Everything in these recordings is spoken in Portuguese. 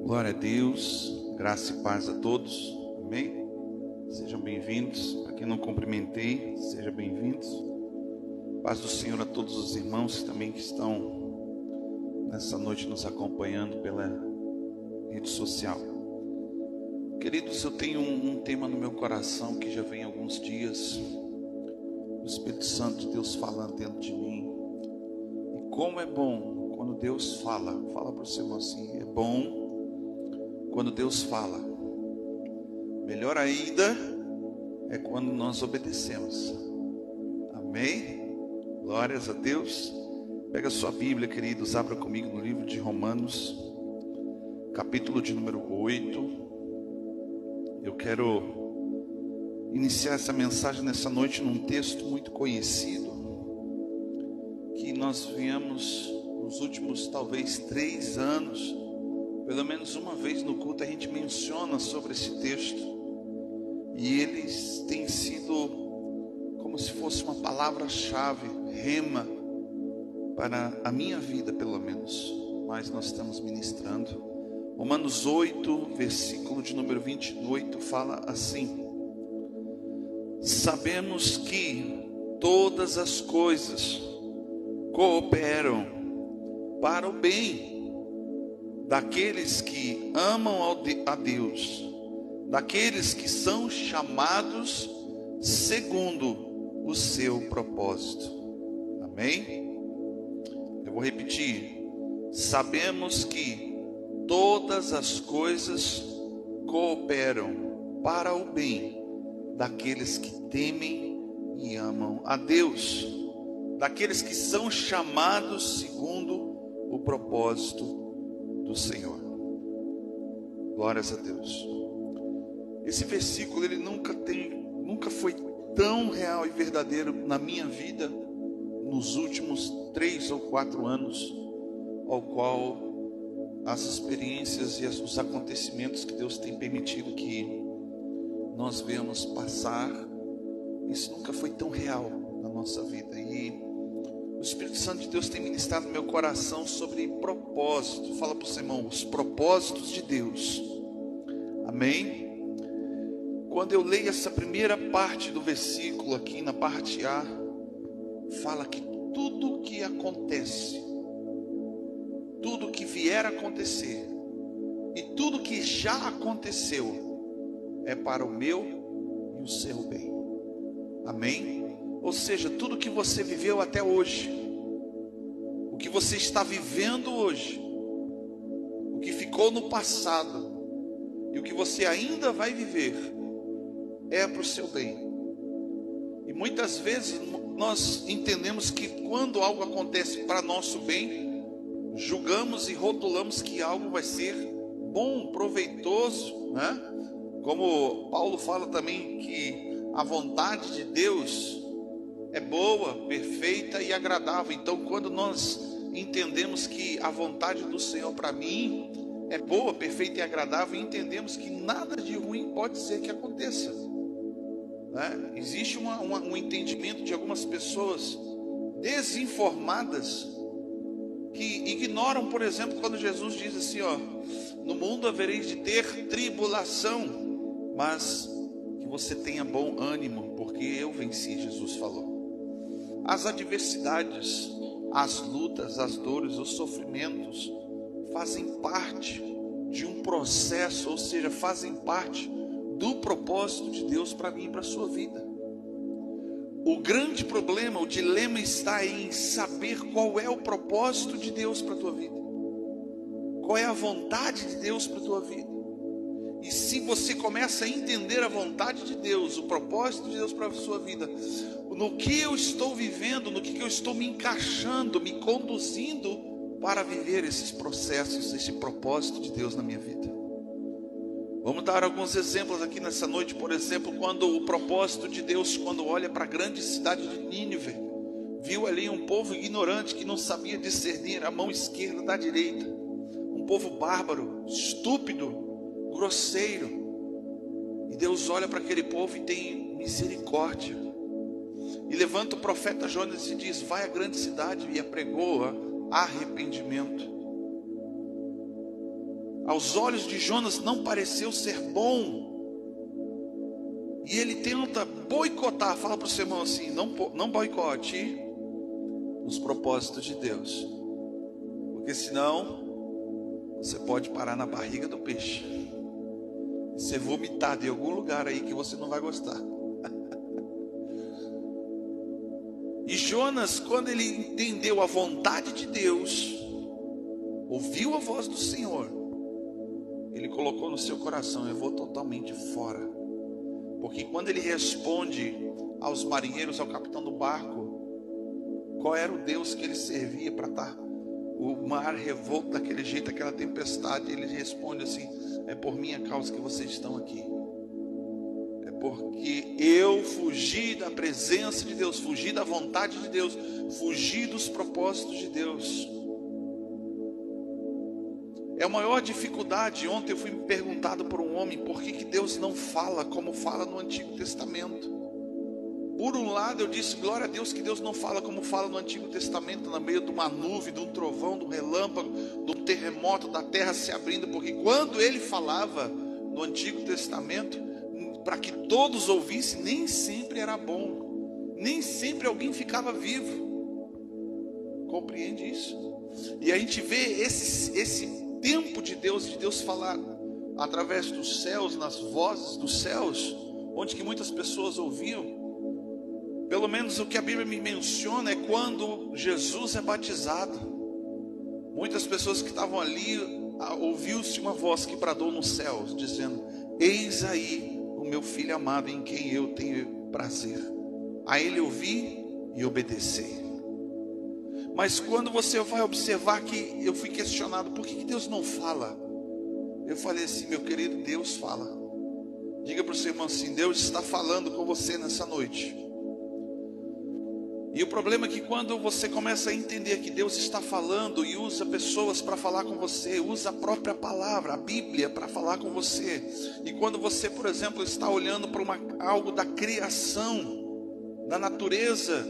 Glória a Deus, graça e paz a todos, amém? Sejam bem-vindos. Para quem não cumprimentei, sejam bem-vindos. Paz do Senhor a todos os irmãos que estão nessa noite nos acompanhando pela rede social. Queridos, eu tenho um tema no meu coração que já vem há alguns dias. O Espírito Santo de Deus falando dentro de mim. E como é bom quando Deus fala para o seu irmão assim, é bom quando Deus fala. Melhor ainda é quando nós obedecemos. Amém? Glórias a Deus. Pega a sua Bíblia, queridos, abra comigo no livro de Romanos, capítulo de número 8. Eu quero iniciar essa mensagem nessa noite num texto muito conhecido, que nós viemos nos últimos talvez 3 anos, pelo menos uma vez no culto a gente menciona sobre esse texto, e eles têm sido como se fosse uma palavra-chave, rema, para a minha vida pelo menos, mas nós estamos ministrando. Romanos 8, versículo de número 28, fala assim: sabemos que todas as coisas cooperam para o bem daqueles que amam a Deus, daqueles que são chamados segundo o seu propósito. Amém? Eu vou repetir. Sabemos que todas as coisas cooperam para o bem daqueles que temem e amam a Deus, daqueles que são chamados segundo o propósito do Senhor. Glórias a Deus. Esse versículo ele nunca foi tão real e verdadeiro na minha vida nos últimos 3 ou 4 anos, ao qual as experiências e os acontecimentos que Deus tem permitido que nós venhamos passar, isso nunca foi tão real na nossa vida. E o Espírito Santo de Deus tem ministrado no meu coração sobre propósito. Fala para o seu irmão, os propósitos de Deus. Amém? Quando eu leio essa primeira parte do versículo aqui na parte A, fala que tudo que acontece, tudo que vier a acontecer e tudo que já aconteceu é para o meu e o seu bem. Amém? Ou seja, tudo que você viveu até hoje, o que você está vivendo hoje, o que ficou no passado e o que você ainda vai viver é para o seu bem. E muitas vezes nós entendemos que quando algo acontece para nosso bem, julgamos e rotulamos que algo vai ser bom, proveitoso, né? Como Paulo fala também que a vontade de Deus é boa, perfeita e agradável. Então, quando nós entendemos que a vontade do Senhor para mim é boa, perfeita e agradável, entendemos que nada de ruim pode ser que aconteça, né? Existe um entendimento de algumas pessoas desinformadas que ignoram, por exemplo, quando Jesus diz assim, no mundo havereis de ter tribulação, mas que você tenha bom ânimo, porque eu venci, Jesus falou. As adversidades, as lutas, as dores, os sofrimentos fazem parte de um processo, ou seja, fazem parte do propósito de Deus para mim e para a sua vida. O grande problema, o dilema está em saber qual é o propósito de Deus para a tua vida. Qual é a vontade de Deus para a tua vida. E se você começa a entender a vontade de Deus, o propósito de Deus para a sua vida, no que eu estou vivendo, no que eu estou me encaixando, me conduzindo para viver esses processos, esse propósito de Deus na minha vida. Vamos dar alguns exemplos aqui nessa noite. Por exemplo, quando o propósito de Deus, quando olha para a grande cidade de Nínive, viu ali um povo ignorante que não sabia discernir a mão esquerda da direita, um povo bárbaro, estúpido, grosseiro, e Deus olha para aquele povo e tem misericórdia, e levanta o profeta Jonas e diz: vai à grande cidade e apregou arrependimento. aos olhos de Jonas não pareceu ser bom. E ele tenta boicotar. Fala para o seu irmão assim: não boicote os propósitos de Deus, porque senão você pode parar na barriga do peixe e ser vomitado em algum lugar aí que você não vai gostar. E Jonas, quando ele entendeu a vontade de Deus, ouviu a voz do Senhor, ele colocou no seu coração: eu vou totalmente fora. Porque quando ele responde aos marinheiros, ao capitão do barco, qual era o Deus que ele servia para estar o mar revolto daquele jeito, aquela tempestade, ele responde assim: é por minha causa que vocês estão aqui. É porque eu fugi da presença de Deus, fugi da vontade de Deus, fugi dos propósitos de Deus. É a maior dificuldade. Ontem eu fui perguntado por um homem por que Deus não fala como fala no Antigo Testamento. Por um lado eu disse: glória a Deus que Deus não fala como fala no Antigo Testamento, no meio de uma nuvem, de um trovão, de um relâmpago, de um terremoto, da terra se abrindo. Porque quando ele falava no Antigo Testamento, para que todos ouvissem, nem sempre era bom, nem sempre alguém ficava vivo. Compreende isso? E a gente vê esse tempo de Deus falar através dos céus, nas vozes dos céus, onde que muitas pessoas ouviam. Pelo menos o que a Bíblia me menciona é quando Jesus é batizado. Muitas pessoas que estavam ali, ouviu-se uma voz que bradou nos céus, dizendo: eis aí o meu filho amado, em quem eu tenho prazer. A ele ouvi e obedeci. Mas quando você vai observar, que eu fui questionado: por que Deus não fala? Eu falei assim: meu querido, Deus fala. Diga para o seu irmão assim: Deus está falando com você nessa noite. E o problema é que quando você começa a entender que Deus está falando e usa pessoas para falar com você, usa a própria palavra, a Bíblia, para falar com você. E quando você, por exemplo, está olhando para algo da criação, da natureza,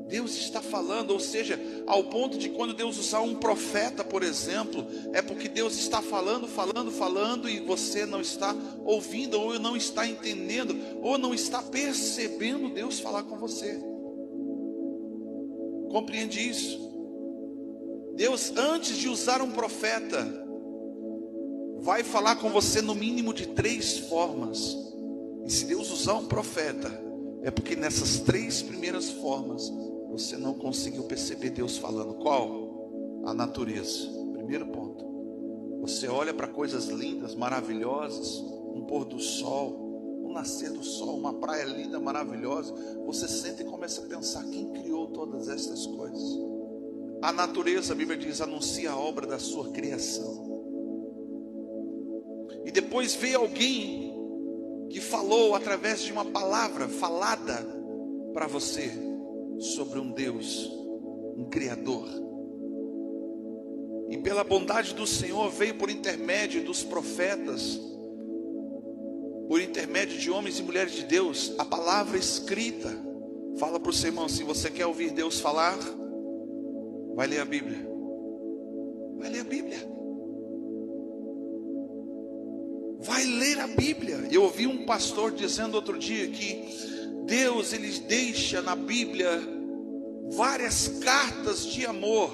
Deus está falando. Ou seja, ao ponto de quando Deus usar um profeta, por exemplo, é porque Deus está falando, e você não está ouvindo, ou não está entendendo, ou não está percebendo Deus falar com você. Compreende isso? Deus, antes de usar um profeta, vai falar com você no mínimo de 3 formas. E se Deus usar um profeta, é porque nessas 3 primeiras formas você não conseguiu perceber Deus falando. Qual? A natureza. Primeiro ponto. Você olha para coisas lindas, maravilhosas, um pôr do sol, um nascer do sol, uma praia linda, maravilhosa. Você sente e começa a pensar: quem criou todas estas coisas? A natureza, a Bíblia diz, anuncia a obra da sua criação. E depois veio alguém que falou através de uma palavra falada para você sobre um Deus, um Criador. E pela bondade do Senhor veio por intermédio dos profetas, por intermédio de homens e mulheres de Deus, a palavra escrita. Fala para o seu irmão: se você quer ouvir Deus falar, vai ler a Bíblia. Vai ler a Bíblia. Vai ler a Bíblia. Eu ouvi um pastor dizendo outro dia que Deus, ele deixa na Bíblia várias cartas de amor.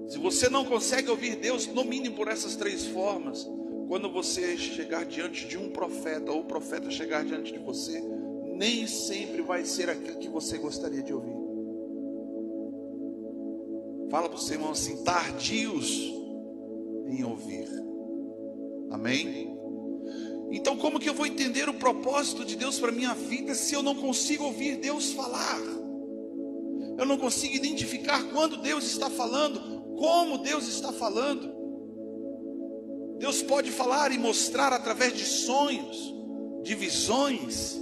Se você não consegue ouvir Deus, no mínimo por essas 3 formas, quando você chegar diante de um profeta, ou o profeta chegar diante de você, nem sempre vai ser aquilo que você gostaria de ouvir. Fala para o seu irmão assim: tardios em ouvir. Amém? Então como que eu vou entender o propósito de Deus para a minha vida se eu não consigo ouvir Deus falar? Eu não consigo identificar quando Deus está falando, como Deus está falando. Deus pode falar e mostrar através de sonhos, de visões,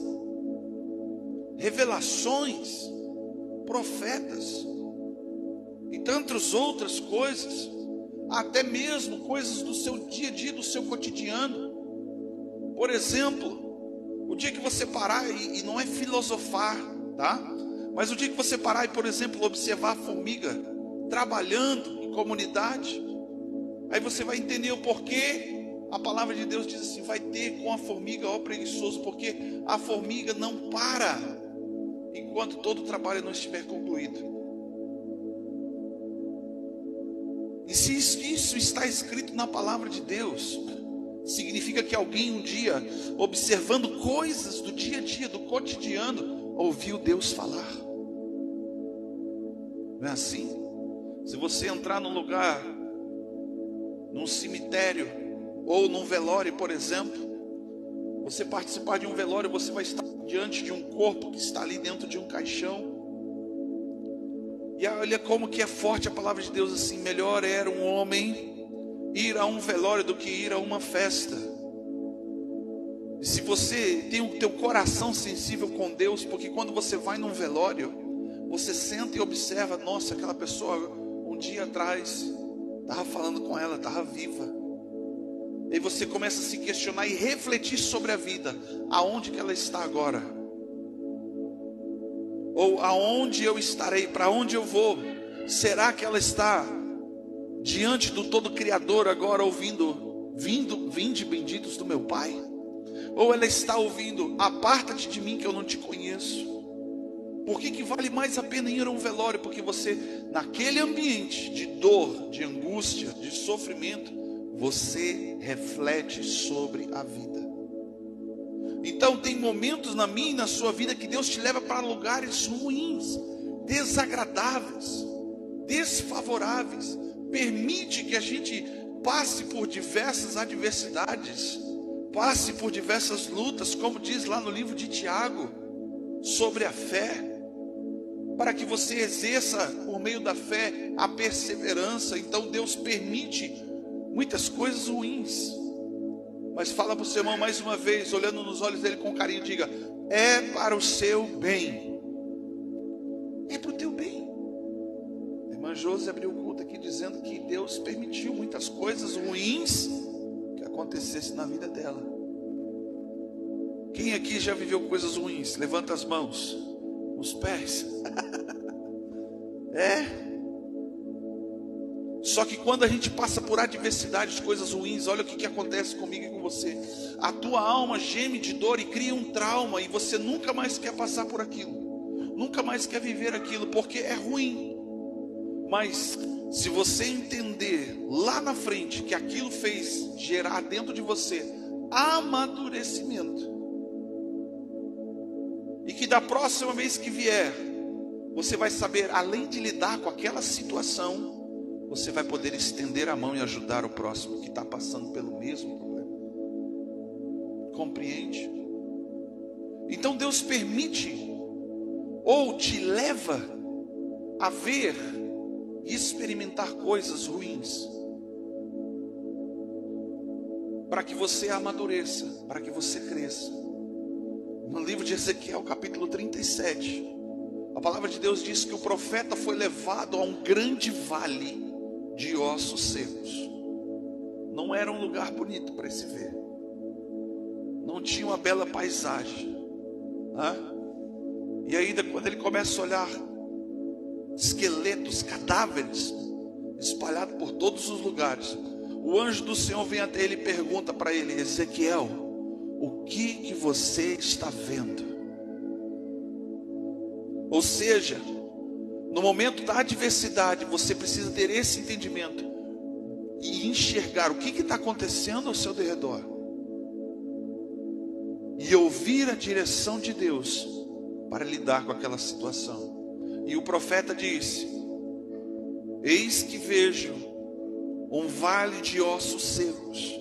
revelações, profetas e tantas outras coisas, até mesmo coisas do seu dia a dia, do seu cotidiano. Por exemplo, o dia que você parar, e não é filosofar, tá? Mas o dia que você parar e, por exemplo, observar a formiga trabalhando e comunidade. Aí você vai entender o porquê a palavra de Deus diz assim: vai ter com a formiga, ó preguiçoso, porque a formiga não para enquanto todo o trabalho não estiver concluído. E se isso está escrito na palavra de Deus, significa que alguém um dia, observando coisas do dia a dia, do cotidiano, ouviu Deus falar. Não é assim? Se você entrar num lugar, num cemitério ou num velório, por exemplo, você participar de um velório, você vai estar diante de um corpo que está ali dentro de um caixão. E olha como que é forte a palavra de Deus assim: melhor era um homem ir a um velório do que ir a uma festa. E se você tem o teu coração sensível com Deus, porque quando você vai num velório, você senta e observa: nossa, aquela pessoa um dia atrás estava falando com ela, estava viva. E você começa a se questionar e refletir sobre a vida. Aonde que ela está agora? Ou aonde eu estarei? Para onde eu vou? Será que ela está diante do todo Criador agora ouvindo: vinde benditos do meu Pai? Ou ela está ouvindo: aparta-te de mim que eu não te conheço? Por que vale mais a pena ir a um velório? Porque você, naquele ambiente de dor, de angústia, de sofrimento, você reflete sobre a vida. Então tem momentos na minha e na sua vida que Deus te leva para lugares ruins, desagradáveis, desfavoráveis. Permite que a gente passe por diversas adversidades, passe por diversas lutas, como diz lá no livro de Tiago, sobre a fé, para que você exerça por meio da fé a perseverança. Então Deus permite muitas coisas ruins, mas fala para o seu irmão mais uma vez, olhando nos olhos dele com carinho, diga: é para o seu bem. É para o teu bem. A irmã Josi abriu o culto aqui dizendo que Deus permitiu muitas coisas ruins que acontecessem na vida dela. Quem aqui já viveu coisas ruins? Levanta as mãos, os pés. É. Só que quando a gente passa por adversidades, coisas ruins, olha o que acontece comigo e com você. A tua alma geme de dor e cria um trauma, e você nunca mais quer passar por aquilo, nunca mais quer viver aquilo, porque é ruim. Mas se você entender lá na frente que aquilo fez gerar dentro de você amadurecimento, e que da próxima vez que vier, você vai saber, além de lidar com aquela situação, você vai poder estender a mão e ajudar o próximo que está passando pelo mesmo problema. Compreende? Então Deus permite ou te leva a ver e experimentar coisas ruins, para que você amadureça, para que você cresça. No livro de Ezequiel, capítulo 37, a palavra de Deus diz que o profeta foi levado a um grande vale de ossos secos. Não era um lugar bonito para se ver, não tinha uma bela paisagem, e ainda quando ele começa a olhar esqueletos, cadáveres espalhados por todos os lugares, o anjo do Senhor vem até ele e pergunta para ele: Ezequiel, o que você está vendo? Ou seja, no momento da adversidade, você precisa ter esse entendimento e enxergar o que está acontecendo ao seu redor, e ouvir a direção de Deus para lidar com aquela situação. E o profeta disse: eis que vejo um vale de ossos secos,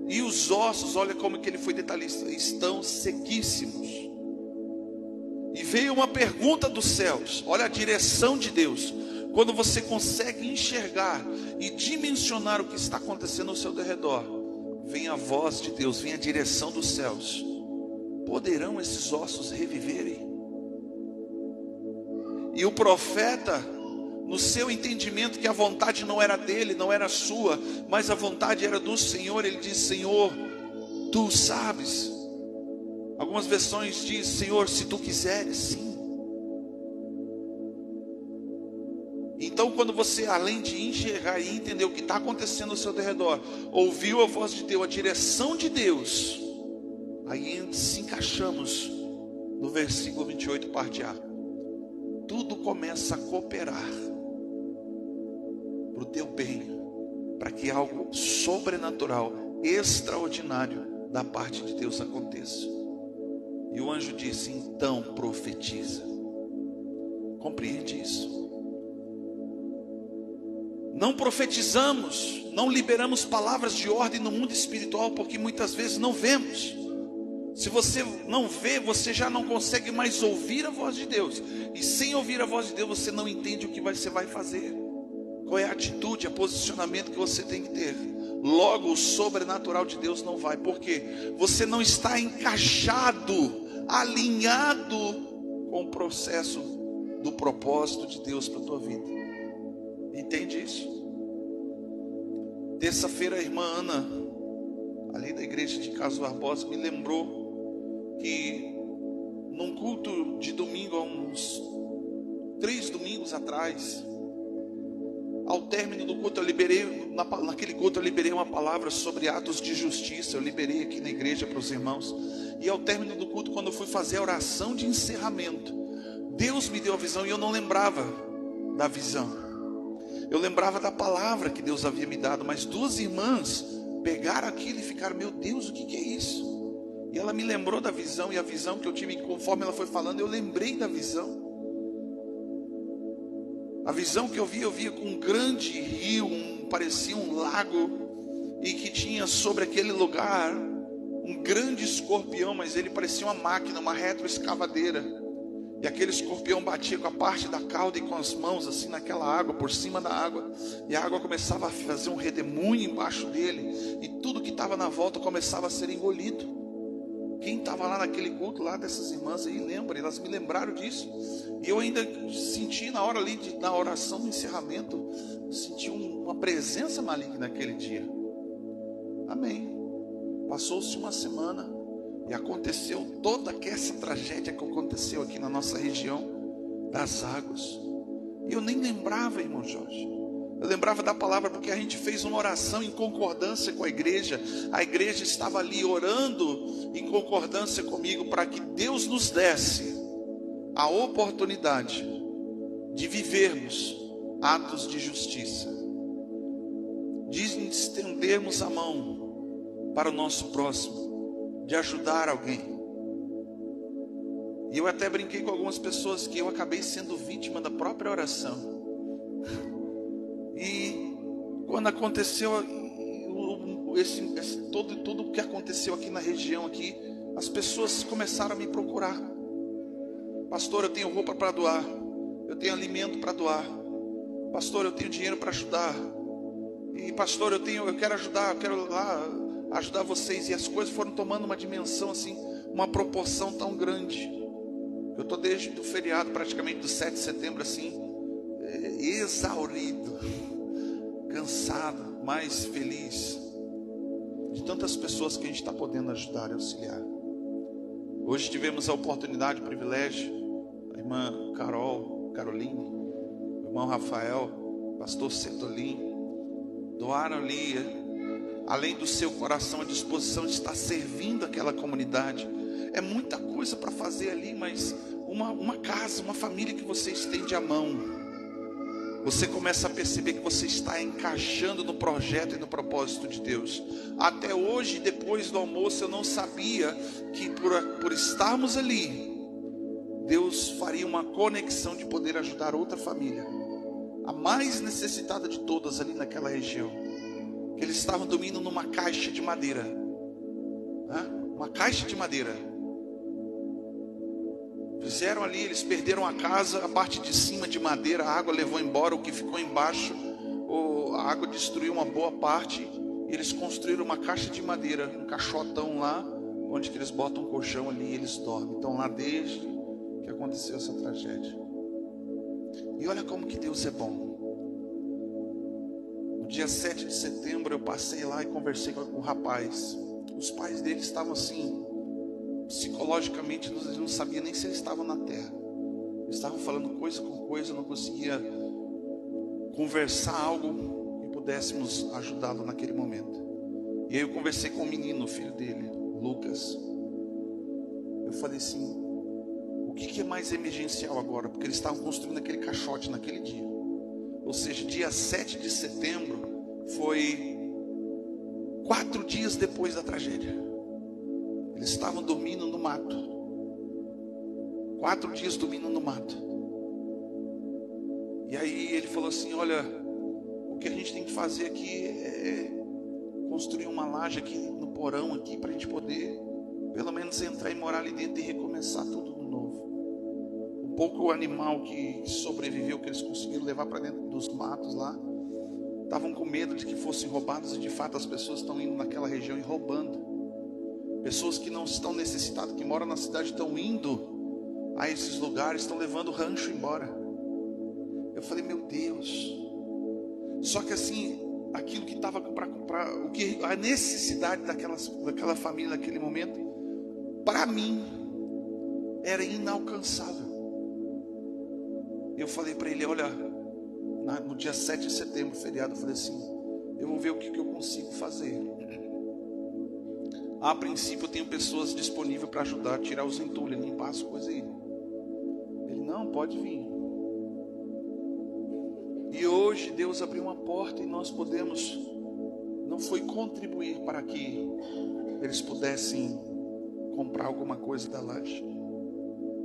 e os ossos, olha como que ele foi detalhista, estão sequíssimos. E veio uma pergunta dos céus, olha a direção de Deus. Quando você consegue enxergar e dimensionar o que está acontecendo ao seu redor, vem a voz de Deus, vem a direção dos céus: poderão esses ossos reviverem? E o profeta, no seu entendimento que a vontade não era dele, não era sua, mas a vontade era do Senhor, ele diz: Senhor, tu sabes. Algumas versões diz: Senhor, se tu quiseres, sim. Então, quando você, além de enxergar e entender o que está acontecendo ao seu redor, ouviu a voz de Deus, a direção de Deus, aí se encaixamos no versículo 28, parte A. Tudo começa a cooperar para o teu bem, para que algo sobrenatural, extraordinário da parte de Deus aconteça. E o anjo disse: então profetiza. Compreende isso? Não profetizamos, não liberamos palavras de ordem no mundo espiritual, porque muitas vezes não vemos. Se você não vê, você já não consegue mais ouvir a voz de Deus. E sem ouvir a voz de Deus, você não entende o que você vai fazer. Qual é a atitude, o posicionamento que você tem que ter. Logo, o sobrenatural de Deus não vai. Por quê? Você não está encaixado, alinhado com o processo do propósito de Deus para a tua vida. Entende isso? Terça-feira a irmã Ana, ali da igreja de Carlos Barbosa, me lembrou que num culto de domingo, há uns 3 domingos atrás, ao término do culto, naquele culto eu liberei uma palavra sobre atos de justiça. Eu liberei aqui na igreja para os irmãos. E ao término do culto, quando eu fui fazer a oração de encerramento, Deus me deu a visão e eu não lembrava da visão. Eu lembrava da palavra que Deus havia me dado, mas 2 irmãs pegaram aquilo e ficaram: meu Deus, o que é isso? E ela me lembrou da visão, e a visão que eu tive, conforme ela foi falando, eu lembrei da visão. A visão que eu via com um grande rio, parecia um lago, e que tinha sobre aquele lugar um grande escorpião, mas ele parecia uma máquina, uma retroescavadeira. E aquele escorpião batia com a parte da cauda e com as mãos assim naquela água, por cima da água. E a água começava a fazer um redemoinho embaixo dele. E tudo que estava na volta começava a ser engolido. Quem estava lá naquele culto, lá dessas irmãs aí, lembra, elas me lembraram disso. E eu ainda senti na hora ali, na oração do encerramento, senti uma presença maligna naquele dia. Amém. Passou-se uma semana. E aconteceu toda essa tragédia que aconteceu aqui na nossa região das águas. E eu nem lembrava, irmão Jorge. Eu lembrava da palavra porque a gente fez uma oração em concordância com a igreja. A igreja estava ali orando em concordância comigo para que Deus nos desse a oportunidade de vivermos atos de justiça, de estendermos a mão para o nosso próximo, de ajudar alguém. E eu até brinquei com algumas pessoas que eu acabei sendo vítima da própria oração. E quando aconteceu tudo o que aconteceu aqui na região aqui, as pessoas começaram a me procurar. Pastor, eu tenho roupa para doar, eu tenho alimento para doar. Pastor, eu tenho dinheiro para ajudar. E pastor, eu quero ajudar, eu quero lá ajudar vocês. E as coisas foram tomando uma dimensão assim, uma proporção tão grande. Eu estou desde o feriado, praticamente do 7 de setembro assim, exaurido, cansado, mas feliz de tantas pessoas que a gente está podendo ajudar e auxiliar. Hoje tivemos a oportunidade, o privilégio, a irmã Caroline, o irmão Rafael, o pastor Setolin, doaram ali, além do seu coração, a disposição de estar servindo aquela comunidade. É muita coisa para fazer ali, mas uma casa, uma família que você estende a mão, você começa a perceber que você está encaixando no projeto e no propósito de Deus. Até hoje, depois do almoço, eu não sabia que por estarmos ali, Deus faria uma conexão de poder ajudar outra família, a mais necessitada de todas ali naquela região. Que eles estavam dormindo numa caixa de madeira, uma caixa de madeira. Fizeram ali, eles perderam a casa, a parte de cima de madeira, a água levou embora, o que ficou embaixo, a água destruiu uma boa parte. E eles construíram uma caixa de madeira, um caixotão lá, onde que eles botam um colchão ali e eles dormem. Então lá desde que aconteceu essa tragédia. E olha como que Deus é bom. No dia 7 de setembro eu passei lá e conversei com o rapaz. Os pais dele estavam assim, psicologicamente, eles não sabiam nem se eles estavam na terra. Eles estavam falando coisa com coisa, não conseguia conversar algo e pudéssemos ajudá-lo naquele momento. E aí eu conversei com o menino, o filho dele, Lucas. Eu falei assim: o que é mais emergencial agora? Porque eles estavam construindo aquele caixote naquele dia. Ou seja, dia 7 de setembro foi 4 dias depois da tragédia. Eles estavam dormindo no mato. 4 dias dormindo no mato. E aí ele falou assim: olha, o que a gente tem que fazer aqui é construir uma laje aqui no porão aqui, para a gente poder pelo menos entrar e morar ali dentro e recomeçar tudo de novo. Um pouco o animal que sobreviveu, que eles conseguiram levar para dentro dos matos lá, estavam com medo de que fossem roubados, e de fato as pessoas estão indo naquela região e roubando. Pessoas que não estão necessitadas, que moram na cidade, estão indo a esses lugares, estão levando o rancho embora. Eu falei: meu Deus. Só que assim, aquilo que estava a necessidade daquela família naquele momento, para mim era inalcançável. Eu falei para ele: olha, no dia 7 de setembro, feriado, eu falei assim: eu vou ver o que eu consigo fazer. A princípio eu tenho pessoas disponíveis para ajudar a tirar os entulhos, limpar as coisas aí. Ele: não, pode vir. E hoje Deus abriu uma porta e nós podemos, não foi contribuir para que eles pudessem comprar alguma coisa da laje.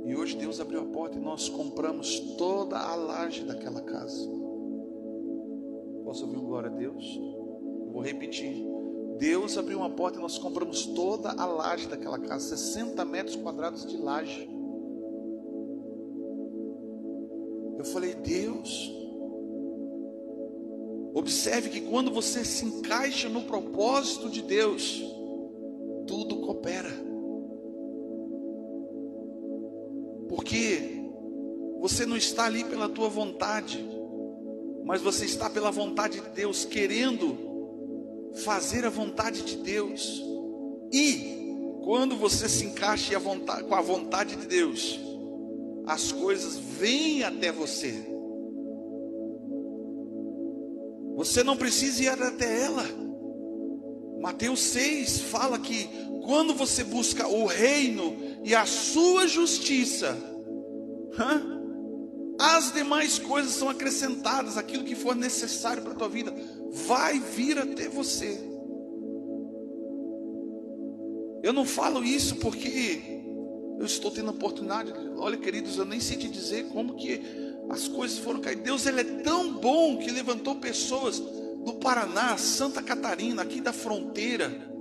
E hoje Deus abriu a porta e nós compramos toda a laje daquela casa. Posso ouvir um glória a Deus? Eu vou repetir. Deus abriu uma porta e nós compramos toda a laje daquela casa, 60 metros quadrados de laje. Eu falei: Deus, observe que quando você se encaixa no propósito de Deus, tudo coopera. Porque você não está ali pela tua vontade, mas você está pela vontade de Deus, querendo fazer a vontade de Deus. E quando você se encaixa com a vontade de Deus, as coisas vêm até você. Você não precisa ir até ela. Mateus 6 fala que quando você busca o reino e a sua justiça, as demais coisas são acrescentadas. Aquilo que for necessário para a tua vida vai vir até você. Eu não falo isso porque eu estou tendo a oportunidade. Olha, queridos, eu nem sei te dizer como que as coisas foram cair. Deus, ele é tão bom que levantou pessoas do Paraná, Santa Catarina, aqui da fronteira.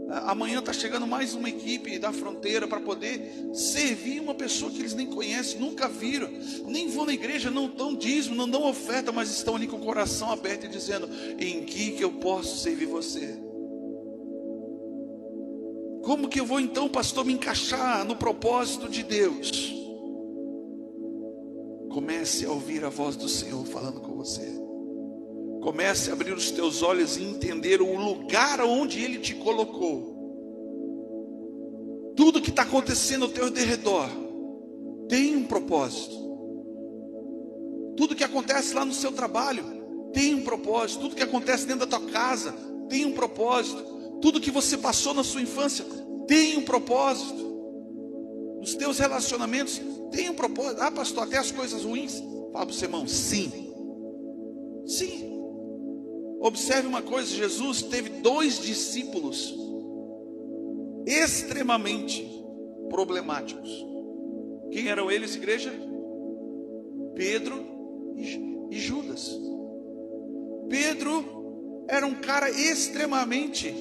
Amanhã está chegando mais uma equipe da fronteira para poder servir uma pessoa que eles nem conhecem, nunca viram, nem vão na igreja, não dão dízimo, não dão oferta, mas estão ali com o coração aberto e dizendo: em que eu posso servir você? Como que eu vou então, pastor, me encaixar no propósito de Deus? Comece a ouvir a voz do Senhor falando com você. Comece a abrir os teus olhos e entender o lugar onde Ele te colocou. Tudo que está acontecendo ao teu redor tem um propósito. Tudo que acontece lá no seu trabalho tem um propósito. Tudo que acontece dentro da tua casa tem um propósito. Tudo que você passou na sua infância tem um propósito. Nos teus relacionamentos tem um propósito. Ah, pastor, até as coisas ruins. Fala para o seu irmão: sim. Sim. Observe uma coisa: Jesus teve 2 discípulos extremamente problemáticos. Quem eram eles, igreja? Pedro e Judas. Pedro era um cara extremamente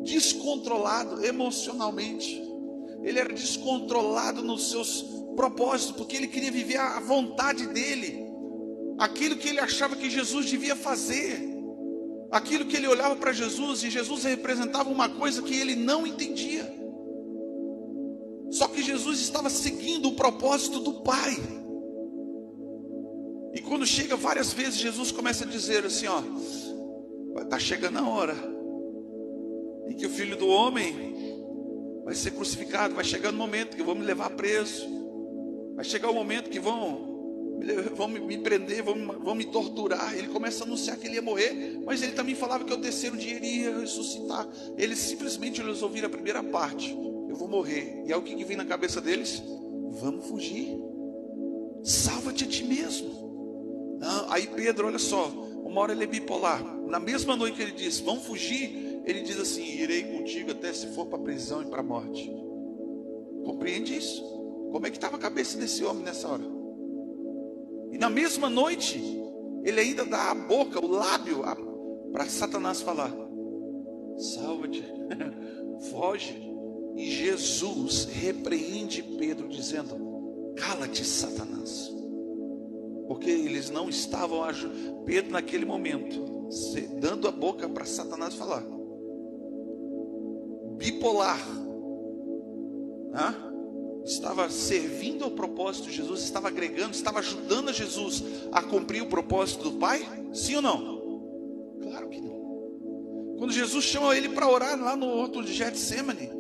descontrolado emocionalmente. Ele era descontrolado nos seus propósitos, porque ele queria viver a vontade dele, aquilo que ele achava que Jesus devia fazer, aquilo que ele olhava para Jesus, e Jesus representava uma coisa que ele não entendia. Só que Jesus estava seguindo o propósito do Pai. E quando chega várias vezes, Jesus começa a dizer assim: ó, está chegando a hora em que o Filho do Homem vai ser crucificado. Vai chegar o momento que vão me levar preso. Vai chegar o momento que vão vão me prender, vão me torturar. Ele começa a anunciar que ele ia morrer, mas ele também falava que ao terceiro dia ele ia ressuscitar. Eles simplesmente ouviram a primeira parte: eu vou morrer. E aí o que vem na cabeça deles? Vamos fugir, salva-te a ti mesmo. Não, aí Pedro, olha só, uma hora ele é bipolar. Na mesma noite que ele diz, vamos fugir, ele diz assim: irei contigo até se for para a prisão e para a morte. Compreende isso? Como é que estava a cabeça desse homem nessa hora? E na mesma noite, ele ainda dá a boca, o lábio, para Satanás falar: salva-te, foge. E Jesus repreende Pedro dizendo: cala-te, Satanás. Porque eles não estavam Pedro naquele momento dando a boca para Satanás falar. Bipolar, estava servindo ao propósito de Jesus, estava agregando, estava ajudando a Jesus a cumprir o propósito do Pai? Sim ou não? Claro que não. Quando Jesus chama ele para orar lá no horto de Getsemane: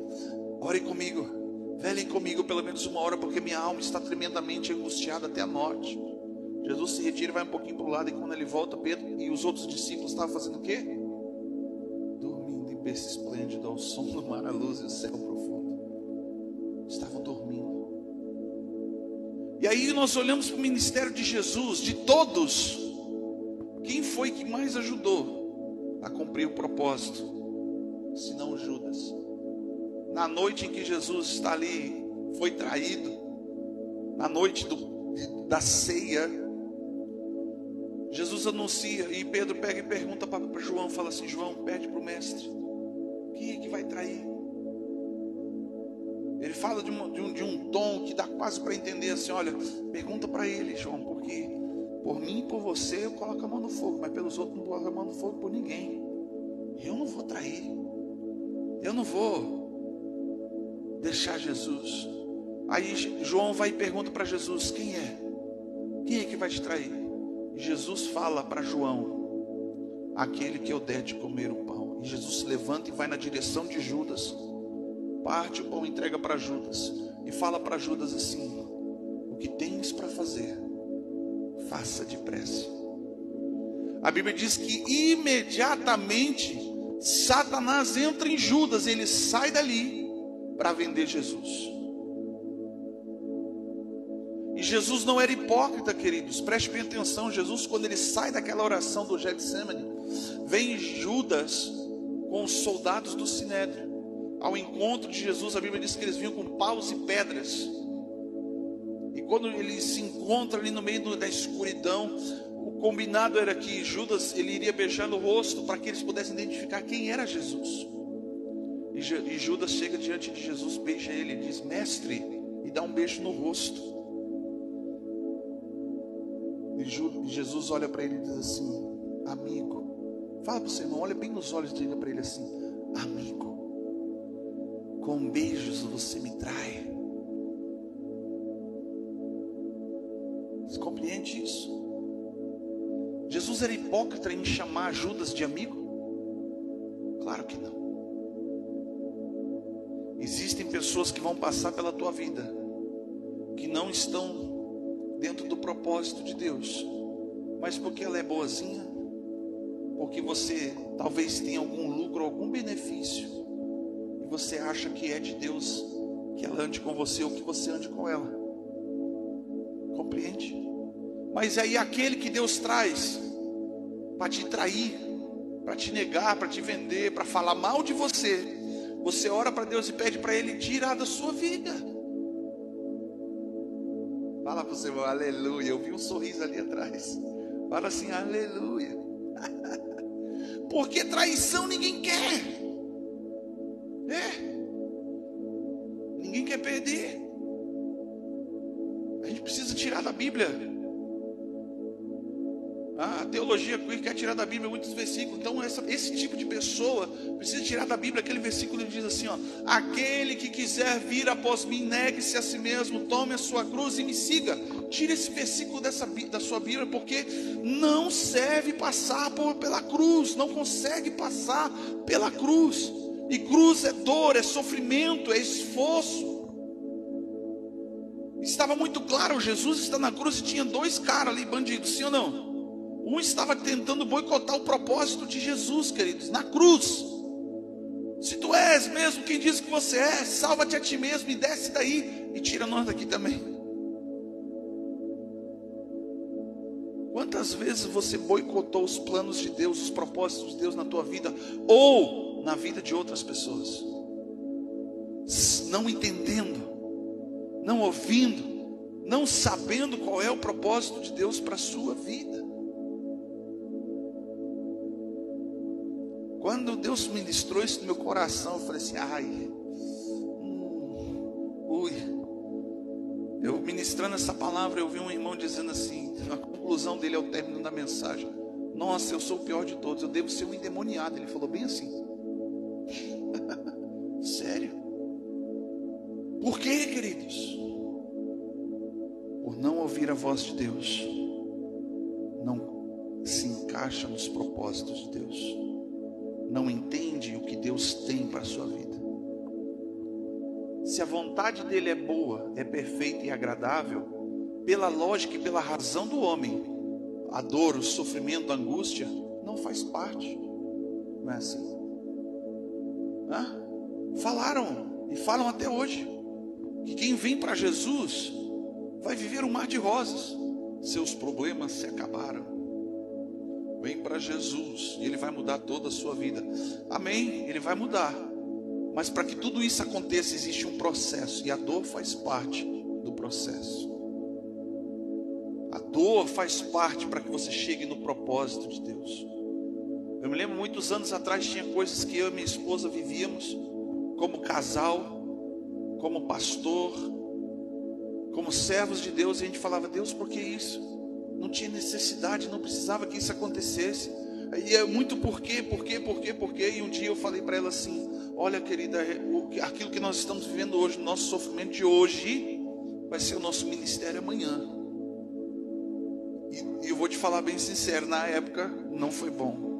ore comigo, velem comigo pelo menos uma hora, porque minha alma está tremendamente angustiada até a morte. Jesus se retira e vai um pouquinho para o lado, e quando ele volta, Pedro e os outros discípulos estavam fazendo o quê? Dormindo em berço esplêndido, ao som do mar, a luz e o céu profundo. Estavam dormindo. E aí nós olhamos para o ministério de Jesus, de todos, quem foi que mais ajudou a cumprir o propósito? Senão Judas. Na noite em que Jesus está ali, foi traído, na noite da ceia, Jesus anuncia, e Pedro pega e pergunta para João, fala assim: João, pede para o mestre, quem é que vai trair? Ele fala de um tom que dá quase para entender assim: olha, pergunta para ele, João, porque por mim e por você eu coloco a mão no fogo, mas pelos outros não coloco a mão no fogo por ninguém. Eu não vou trair, eu não vou deixar Jesus. Aí João vai e pergunta para Jesus: quem é que vai te trair? E Jesus fala para João: aquele que eu der de comer o pão. E Jesus se levanta e vai na direção de Judas, parte o pão, entrega para Judas e fala para Judas assim: o que tens para fazer, faça depressa. A Bíblia diz que imediatamente Satanás entra em Judas, ele sai dali para vender Jesus. E Jesus não era hipócrita, queridos, preste bem atenção. Jesus, quando ele sai daquela oração do Getsemane, vem Judas com os soldados do Sinédrio ao encontro de Jesus. A Bíblia diz que eles vinham com paus e pedras. E quando eles se encontram ali no meio da escuridão, o combinado era que Judas, ele iria beijar no rosto para que eles pudessem identificar quem era Jesus. E Judas chega diante de Jesus, beija ele e diz: mestre, e dá um beijo no rosto. E Jesus olha para ele e diz assim: amigo, fala para o seu irmão, olha bem nos olhos e diga para ele assim: amigo, com beijos você me trai. Você compreende isso? Jesus era hipócrita em chamar Judas de amigo? Claro que não. Existem pessoas que vão passar pela tua vida, que não estão dentro do propósito de Deus, mas porque ela é boazinha, porque você talvez tenha algum lucro, algum benefício, e você acha que é de Deus que ela ande com você ou que você ande com ela. Compreende? Mas aí aquele que Deus traz para te trair, para te negar, para te vender, para falar mal de você, você ora para Deus e pede para Ele tirar da sua vida. Fala para o seu irmão: aleluia. Eu vi um sorriso ali atrás. Fala assim: aleluia. Porque traição ninguém quer. Ninguém quer perder. A gente precisa tirar da Bíblia. A teologia quer tirar da Bíblia muitos versículos. Então esse tipo de pessoa precisa tirar da Bíblia aquele versículo que diz assim: aquele que quiser vir após mim, negue-se a si mesmo, tome a sua cruz e me siga. Tira esse versículo da sua Bíblia, porque não serve passar pela cruz. Não consegue passar pela cruz. E cruz é dor, é sofrimento, é esforço. E estava muito claro, Jesus está na cruz e tinha dois caras ali, bandidos, sim ou não? Um estava tentando boicotar o propósito de Jesus, queridos, na cruz. Se tu és mesmo quem diz que você é, salva-te a ti mesmo e desce daí e tira nós daqui também. Quantas vezes você boicotou os planos de Deus, os propósitos de Deus na tua vida ou na vida de outras pessoas? Não entendendo, não ouvindo, não sabendo qual é o propósito de Deus para a sua vida. Quando Deus ministrou isso no meu coração, eu falei assim, eu ministrando essa palavra, eu vi um irmão dizendo assim, a conclusão dele é o término da mensagem: nossa, eu sou o pior de todos, eu devo ser um endemoniado. Ele falou bem assim. Sério? Por quê, queridos? Por não ouvir a voz de Deus, não se encaixa nos propósitos de Deus, não entende o que Deus tem para a sua vida. Se a vontade dele é boa, é perfeita e agradável, pela lógica e pela razão do homem, a dor, o sofrimento, a angústia não faz parte. Não é assim? Falaram e falam até hoje que quem vem para Jesus vai viver um mar de rosas. Seus problemas se acabaram. Vem para Jesus e Ele vai mudar toda a sua vida. Amém, Ele vai mudar. Mas para que tudo isso aconteça, existe um processo. E a dor faz parte do processo. A dor faz parte para que você chegue no propósito de Deus. Eu me lembro, muitos anos atrás, tinha coisas que eu e minha esposa vivíamos como casal, como pastor, como servos de Deus. E a gente falava, Deus, por que isso? Não tinha necessidade, não precisava que isso acontecesse. E é muito por quê. E um dia eu falei para ela assim, olha, querida, aquilo que nós estamos vivendo hoje, o nosso sofrimento de hoje, vai ser o nosso ministério amanhã. E eu vou te falar bem sincero, na época não foi bom.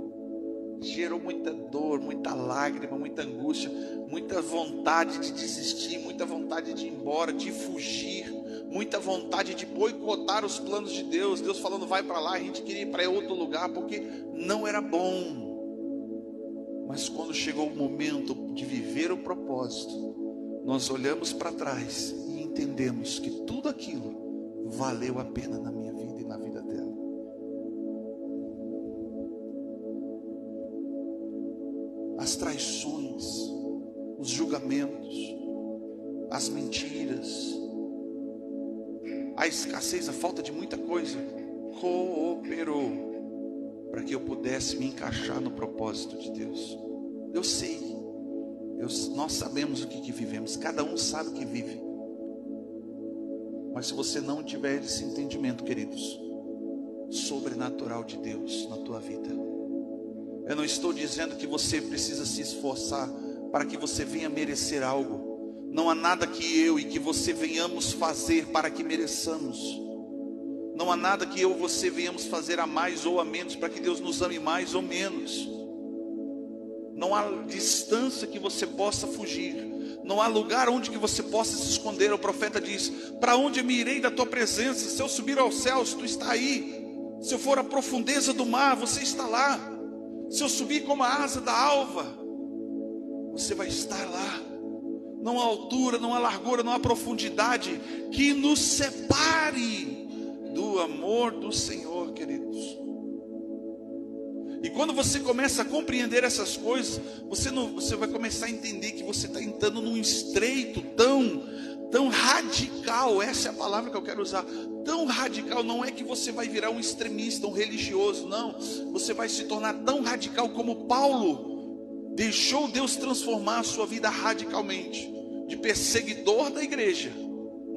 Gerou muita dor, muita lágrima, muita angústia, muita vontade de desistir, muita vontade de ir embora, de fugir, muita vontade de boicotar os planos de Deus. Deus falando, vai para lá, a gente queria ir para outro lugar, porque não era bom. Mas quando chegou o momento de viver o propósito, nós olhamos para trás e entendemos que tudo aquilo valeu a pena na minha vida e na vida dela. As traições, os julgamentos, as mentiras, a escassez, a falta de muita coisa, cooperou para que eu pudesse me encaixar no propósito de Deus. Eu sei, nós sabemos o que vivemos, cada um sabe o que vive. Mas se você não tiver esse entendimento, queridos, sobrenatural de Deus na tua vida, eu não estou dizendo que você precisa se esforçar para que você venha merecer algo. Não há nada que eu e que você venhamos fazer para que mereçamos. Não há nada que eu e você venhamos fazer a mais ou a menos para que Deus nos ame mais ou menos. Não há distância que você possa fugir. Não há lugar onde que você possa se esconder. O profeta diz, para onde eu me irei da tua presença? Se eu subir aos céus, tu está aí. Se eu for à profundeza do mar, você está lá. Se eu subir como a asa da alva, você vai estar lá. Não há altura, não há largura, não há profundidade que nos separe do amor do Senhor, queridos. E quando você começa a compreender essas coisas, você vai começar a entender que você está entrando num estreito tão radical. Essa é a palavra que eu quero usar. Tão radical. Não é que você vai virar um extremista, um religioso, não. Você vai se tornar tão radical como Paulo deixou Deus transformar a sua vida radicalmente, de perseguidor da igreja,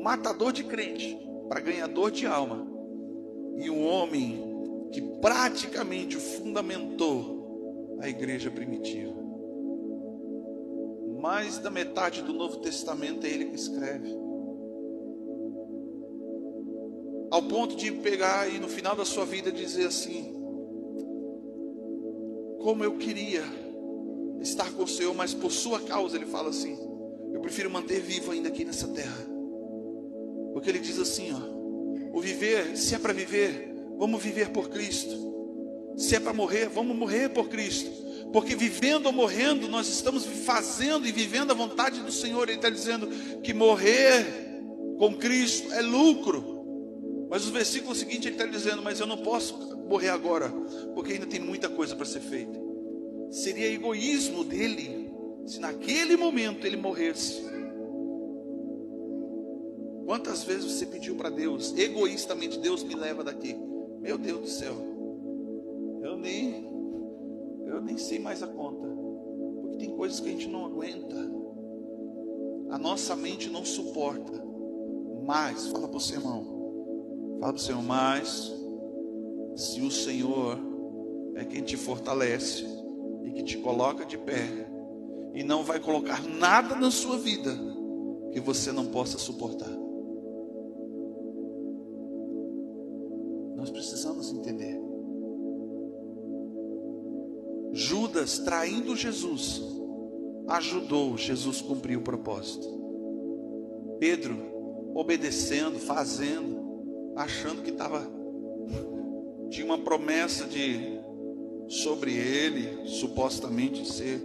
matador de crente, para ganhador de alma, e um homem que praticamente fundamentou a igreja primitiva. Mais da metade do Novo Testamento é ele que escreve, ao ponto de pegar e no final da sua vida dizer assim, como eu queria estar com o Senhor, mas por sua causa, ele fala assim, eu prefiro manter vivo ainda aqui nessa terra. Porque ele diz assim, ó, o viver, se é para viver, vamos viver por Cristo. Se é para morrer, vamos morrer por Cristo. Porque vivendo ou morrendo, nós estamos fazendo e vivendo a vontade do Senhor. Ele está dizendo que morrer com Cristo é lucro. Mas no versículo seguinte ele está dizendo, mas eu não posso morrer agora, porque ainda tem muita coisa para ser feita. Seria egoísmo dele, se naquele momento ele morresse. Quantas vezes você pediu para Deus, egoístamente, Deus me leva daqui? Meu Deus do céu, eu nem sei mais a conta, porque tem coisas que a gente não aguenta, a nossa mente não suporta. Mas, fala para o seu irmão, mas se o Senhor é quem te fortalece e que te coloca de pé, e não vai colocar nada na sua vida que você não possa suportar. Nós precisamos entender. Judas, traindo Jesus, ajudou Jesus a cumprir o propósito. Pedro, obedecendo, fazendo, achando que tinha uma promessa sobre ele, supostamente ser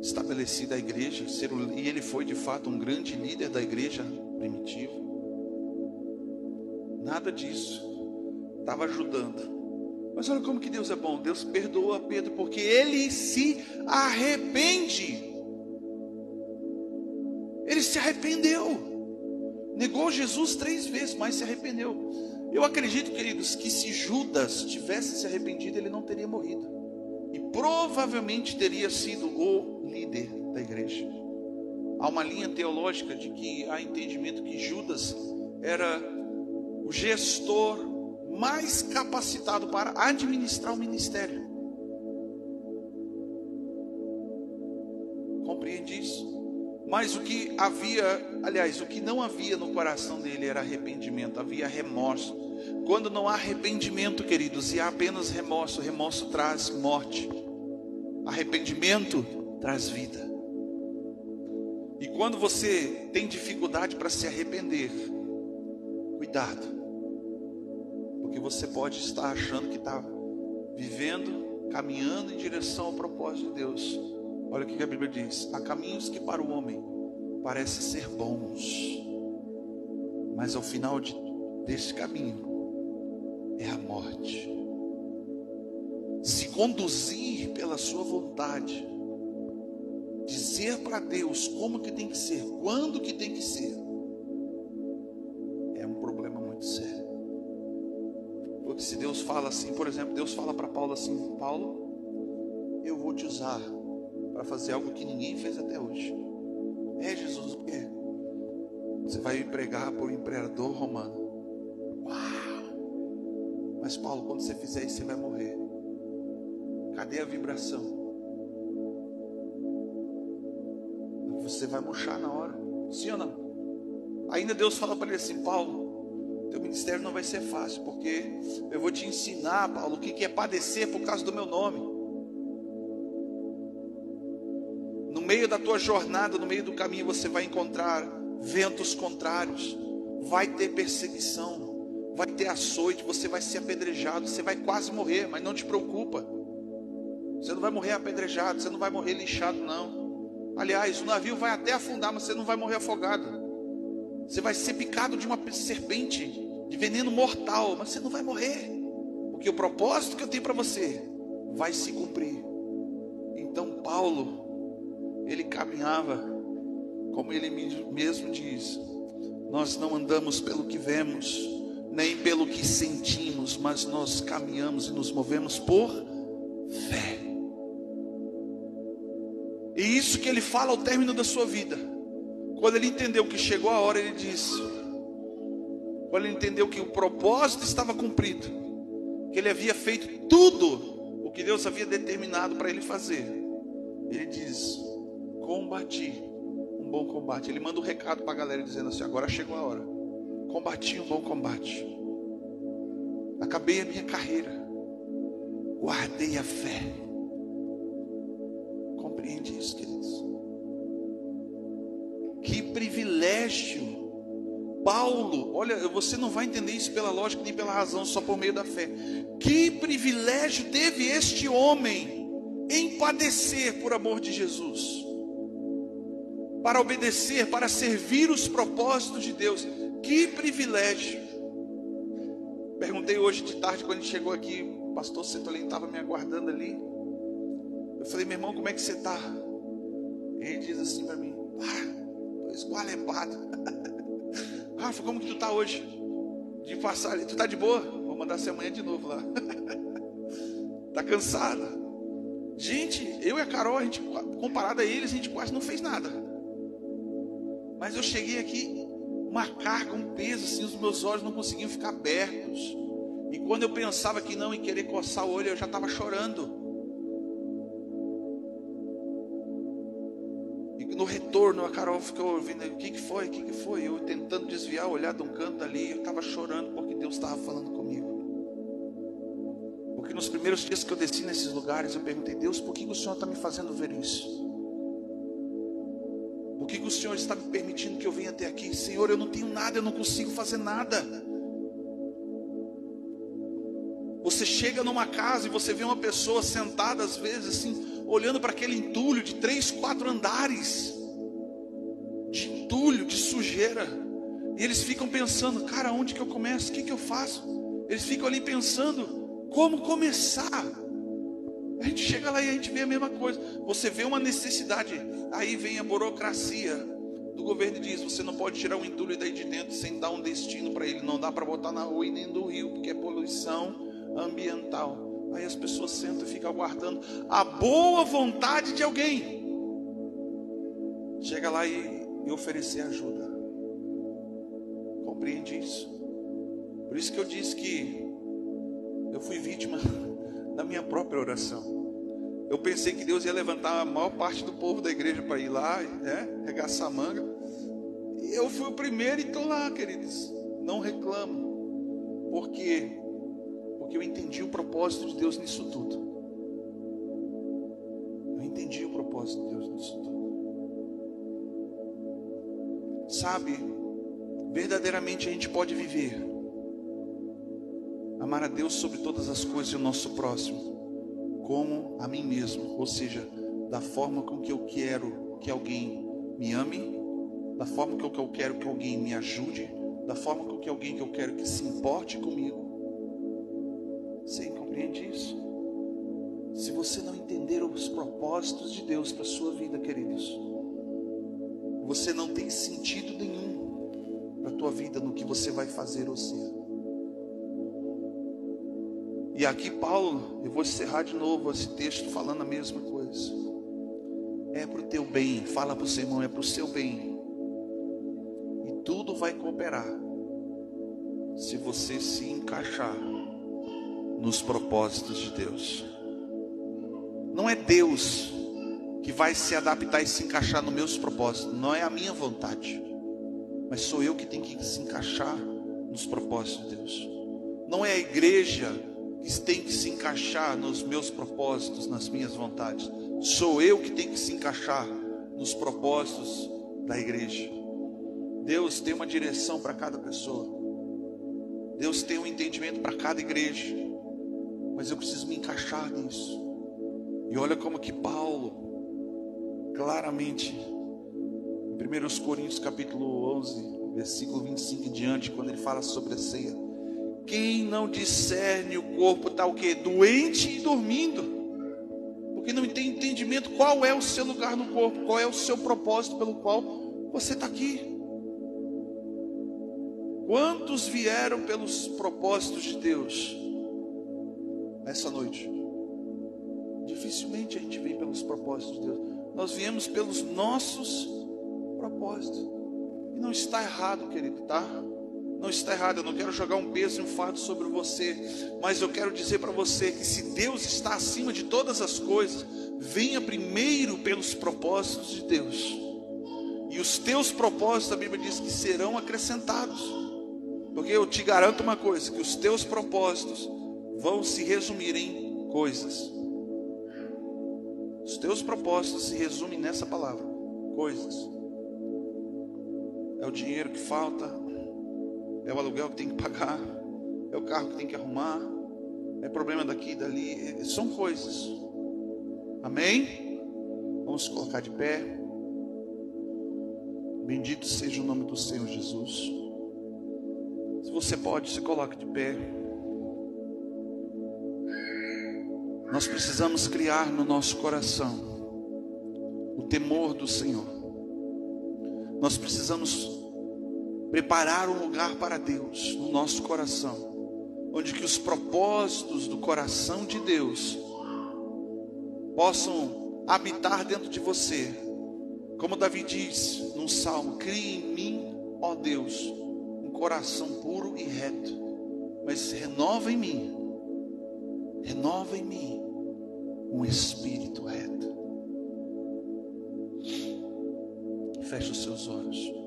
estabelecida a igreja, e ele foi de fato um grande líder da igreja primitiva. Nada disso, estava ajudando. Mas olha como que Deus é bom. Deus perdoa Pedro porque ele se arrepende. Ele se arrependeu, negou Jesus 3 vezes, mas se arrependeu. Eu acredito, queridos, que se Judas tivesse se arrependido, ele não teria morrido, e provavelmente teria sido o líder da igreja. Há uma linha teológica de que há entendimento que Judas era o gestor mais capacitado para administrar o ministério. Compreende isso? Mas o que não havia no coração dele era arrependimento, havia remorso. Quando não há arrependimento, queridos, e há apenas remorso, remorso traz morte, arrependimento traz vida. E quando você tem dificuldade para se arrepender, cuidado, porque você pode estar achando que está vivendo, caminhando em direção ao propósito de Deus. Olha o que a Bíblia diz: há caminhos que para o homem parecem ser bons, mas ao final desse caminho é a morte. Se conduzir pela sua vontade, dizer para Deus como que tem que ser, quando que tem que ser, é um problema muito sério. Porque se Deus fala assim, por exemplo, Deus fala para Paulo assim: Paulo, eu vou te usar para fazer algo que ninguém fez até hoje. Jesus, o quê? Você vai me pregar para o imperador romano. Uau! Mas Paulo, quando você fizer isso, você vai morrer. Cadê a vibração? Você vai murchar na hora. Sim ou não? Ainda Deus fala para ele assim: Paulo, teu ministério não vai ser fácil, porque eu vou te ensinar, Paulo, o que é padecer por causa do meu nome. No meio da tua jornada, no meio do caminho, você vai encontrar ventos contrários, vai ter perseguição, vai ter açoite, você vai ser apedrejado, você vai quase morrer, mas não te preocupa. Você não vai morrer apedrejado, você não vai morrer lixado, não. Aliás, o navio vai até afundar, mas você não vai morrer afogado. Você vai ser picado de uma serpente de veneno mortal, mas você não vai morrer, porque o propósito que eu tenho para você vai se cumprir. Então Paulo, ele caminhava, como ele mesmo diz: nós não andamos pelo que vemos, nem pelo que sentimos, mas nós caminhamos e nos movemos por fé. E isso que ele fala ao término da sua vida, quando ele entendeu que chegou a hora, ele disse, quando ele entendeu que o propósito estava cumprido, que ele havia feito tudo o que Deus havia determinado para ele fazer, ele diz: combati um bom combate. Ele manda um recado para a galera dizendo assim: agora chegou a hora. Combati um bom combate, acabei a minha carreira, guardei a fé. Compreende isso, queridos? Que privilégio Paulo, olha, você não vai entender isso pela lógica nem pela razão, só por meio da fé. Que privilégio teve este homem em padecer por amor de Jesus, para obedecer, para servir os propósitos de Deus. Que privilégio. Perguntei hoje de tarde, quando a gente chegou aqui, o pastor Setolin estava me aguardando ali. Eu falei: meu irmão, como é que você está? Ele diz assim para mim: estou esgualepado. Rafa, como que tu está hoje? De passar ali, tu está de boa? Vou mandar você amanhã de novo lá. Está cansada? Gente, eu e a Carol, a gente, comparado a eles, a gente quase não fez nada. Mas eu cheguei aqui, uma carga, um peso, assim, os meus olhos não conseguiam ficar abertos. E quando eu pensava que não, em querer coçar o olho, eu já estava chorando. E no retorno, a Carol ficou ouvindo: o que foi? O que foi? Eu tentando desviar o olhar de um canto ali, eu estava chorando porque Deus estava falando comigo. Porque nos primeiros dias que eu desci nesses lugares, eu perguntei: Deus, por que o Senhor está me fazendo ver isso? Por que o Senhor está me permitindo que eu venha até aqui? Senhor, eu não tenho nada, eu não consigo fazer nada. Você chega numa casa e você vê uma pessoa sentada, às vezes assim, olhando para aquele entulho de 3, 4 andares, de entulho, de sujeira, e eles ficam pensando: cara, onde que eu começo? O que eu faço? Eles ficam ali pensando como começar. A gente chega lá e a gente vê a mesma coisa. Você vê uma necessidade, aí vem a burocracia do governo e diz: você não pode tirar o entulho daí de dentro sem dar um destino para ele. Não dá para botar na rua e nem do rio, porque é poluição ambiental. Aí as pessoas sentam e ficam aguardando a boa vontade de alguém chega lá e oferecer ajuda. Compreende isso? Por isso que eu disse que eu fui vítima da minha própria oração. Eu pensei que Deus ia levantar a maior parte do povo da igreja para ir lá, regaçar a manga. E eu fui o primeiro e estou lá, queridos. Não reclamo. Por quê? Porque eu entendi o propósito de Deus nisso tudo. Eu entendi o propósito de Deus nisso tudo. Sabe, verdadeiramente a gente pode viver, amar a Deus sobre todas as coisas e o nosso próximo como a mim mesmo, ou seja, da forma com que eu quero que alguém me ame, da forma com que eu quero que alguém me ajude, da forma com que alguém que eu quero que se importe comigo. Você compreende isso? Se você não entender os propósitos de Deus para a sua vida, queridos, você não tem sentido nenhum para a tua vida no que você vai fazer ou ser. E aqui Paulo, eu vou encerrar de novo esse texto falando a mesma coisa. É para o teu bem, fala para o seu irmão, é para o seu bem. E tudo vai cooperar se você se encaixar nos propósitos de Deus. Não é Deus que vai se adaptar e se encaixar nos meus propósitos. Não é a minha vontade, mas sou eu que tenho que se encaixar nos propósitos de Deus. Não é a igreja que tem que se encaixar nos meus propósitos, nas minhas vontades. Sou eu que tenho que se encaixar nos propósitos da igreja. Deus tem uma direção para cada pessoa. Deus tem um entendimento para cada igreja. Mas eu preciso me encaixar nisso. E olha como que Paulo, claramente, em 1 Coríntios capítulo 11, versículo 25 em diante, quando ele fala sobre a ceia: quem não discerne o corpo está o quê? Doente e dormindo. Porque não tem entendimento qual é o seu lugar no corpo, qual é o seu propósito pelo qual você está aqui. Quantos vieram pelos propósitos de Deus essa noite? Dificilmente a gente vem pelos propósitos de Deus. Nós viemos pelos nossos propósitos. E não está errado, querido, tá? Não está errado, eu não quero jogar um peso e um fardo sobre você, mas eu quero dizer para você que se Deus está acima de todas as coisas, venha primeiro pelos propósitos de Deus. E os teus propósitos, a Bíblia diz que serão acrescentados. Porque eu te garanto uma coisa, que os teus propósitos vão se resumir em coisas. Os teus propósitos se resumem nessa palavra: coisas. É o dinheiro que falta, é o aluguel que tem que pagar, é o carro que tem que arrumar, é problema daqui e dali, são coisas. Amém? Vamos se colocar de pé. Bendito seja o nome do Senhor Jesus. Se você pode, se coloque de pé. Nós precisamos criar no nosso coração o temor do Senhor. Nós precisamos preparar um lugar para Deus no nosso coração, onde que os propósitos do coração de Deus possam habitar dentro de você. Como Davi diz num salmo: crie em mim, ó Deus, um coração puro e reto, mas renova em mim um espírito reto. Feche os seus olhos.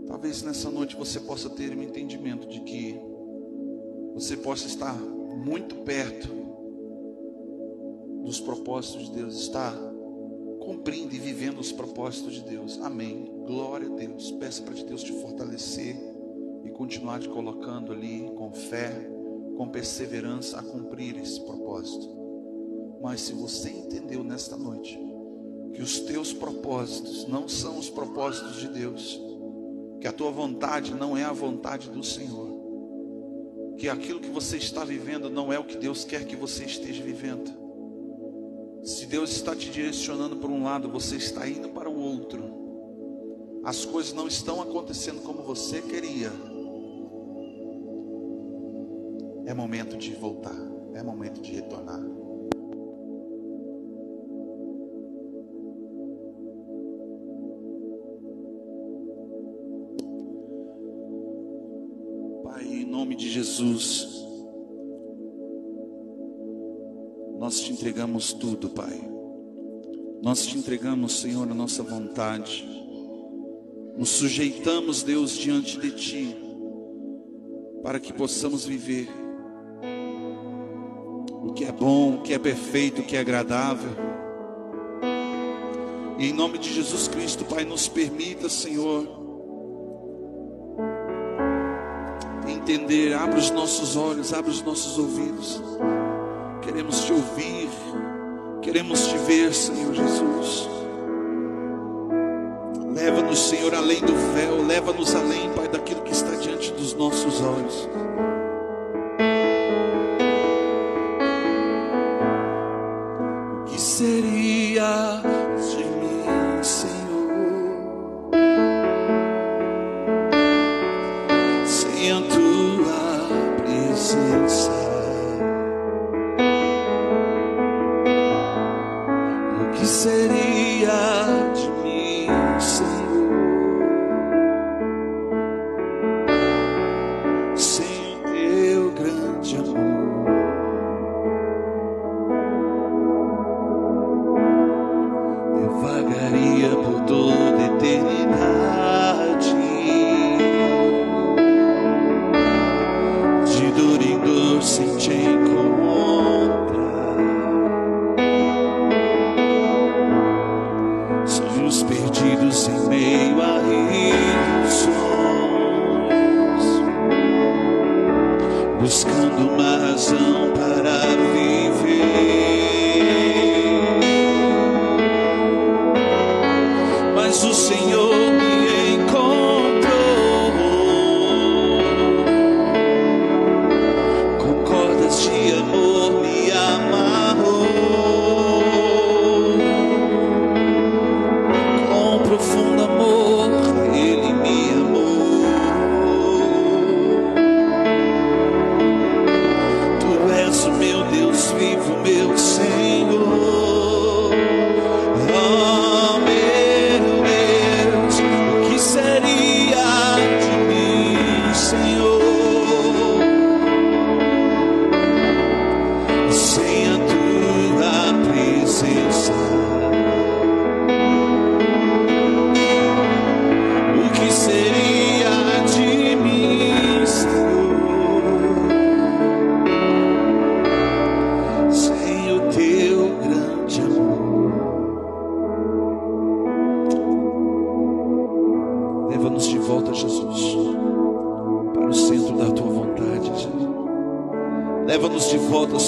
Talvez nessa noite você possa ter um entendimento de que você possa estar muito perto dos propósitos de Deus, estar cumprindo e vivendo os propósitos de Deus. Amém. Glória a Deus. Peça para Deus te fortalecer e continuar te colocando ali com fé, com perseverança a cumprir esse propósito. Mas se você entendeu nesta noite que os teus propósitos não são os propósitos de Deus, que a tua vontade não é a vontade do Senhor, que aquilo que você está vivendo não é o que Deus quer que você esteja vivendo, se Deus está te direcionando para um lado, você está indo para o outro, as coisas não estão acontecendo como você queria, é momento de voltar, é momento de retornar. Pai, em nome de Jesus, nós te entregamos tudo, Pai. Nós te entregamos, Senhor, a nossa vontade. Nos sujeitamos, Deus, diante de Ti, para que possamos viver o que é bom, o que é perfeito, o que é agradável. E em nome de Jesus Cristo, Pai, nos permita, Senhor, entender, abre os nossos olhos, abre os nossos ouvidos. Queremos te ouvir, queremos te ver, Senhor Jesus. Leva-nos, Senhor, além do véu, leva-nos além, Pai, daquilo que está diante dos nossos olhos. O que seria de mim, Senhor, sem a tua presença? O que seria de mim, Senhor, sem o teu grande amor?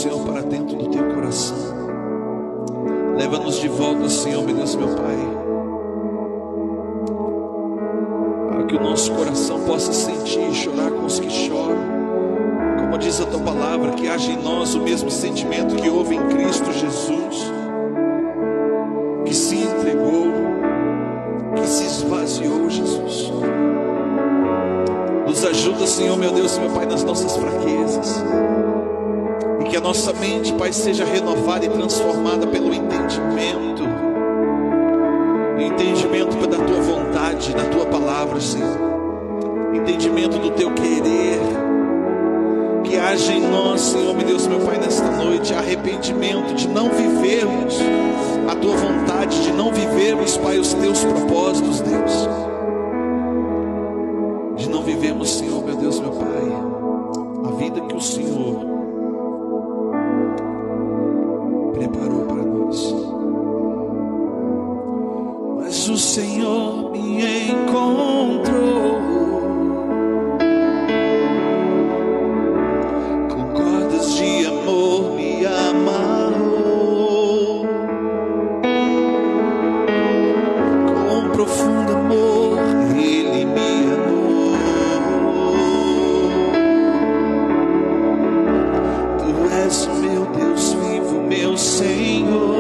Senhor, para dentro do teu coração. Leva-nos de volta, Senhor, meu Deus, meu Pai, para que o nosso coração possa sentir e chorar com os que choram. Como diz a tua palavra, que haja em nós o mesmo sentimento que houve em Cristo Jesus, que se entregou, que se esvaziou, Jesus. Nos ajuda, Senhor, meu Deus, meu Pai, nas nossas fraquezas. E que a nossa mente, Pai, seja renovada e transformada pelo entendimento da tua vontade, da tua palavra, Senhor. Entendimento do teu querer. Que haja em nós, Senhor, meu Deus, meu Pai, nesta noite, arrependimento de não vivermos a tua vontade, de não vivermos, Pai, os teus propósitos, Deus. De não vivermos, Senhor, meu Deus, meu Pai, a vida que o Senhor preparou para nós. Mas o Senhor me encontrou com cordas de amor, me amarrou com profundo amor, Ele me amou. Tu és o meu Deus vivo, meu Senhor.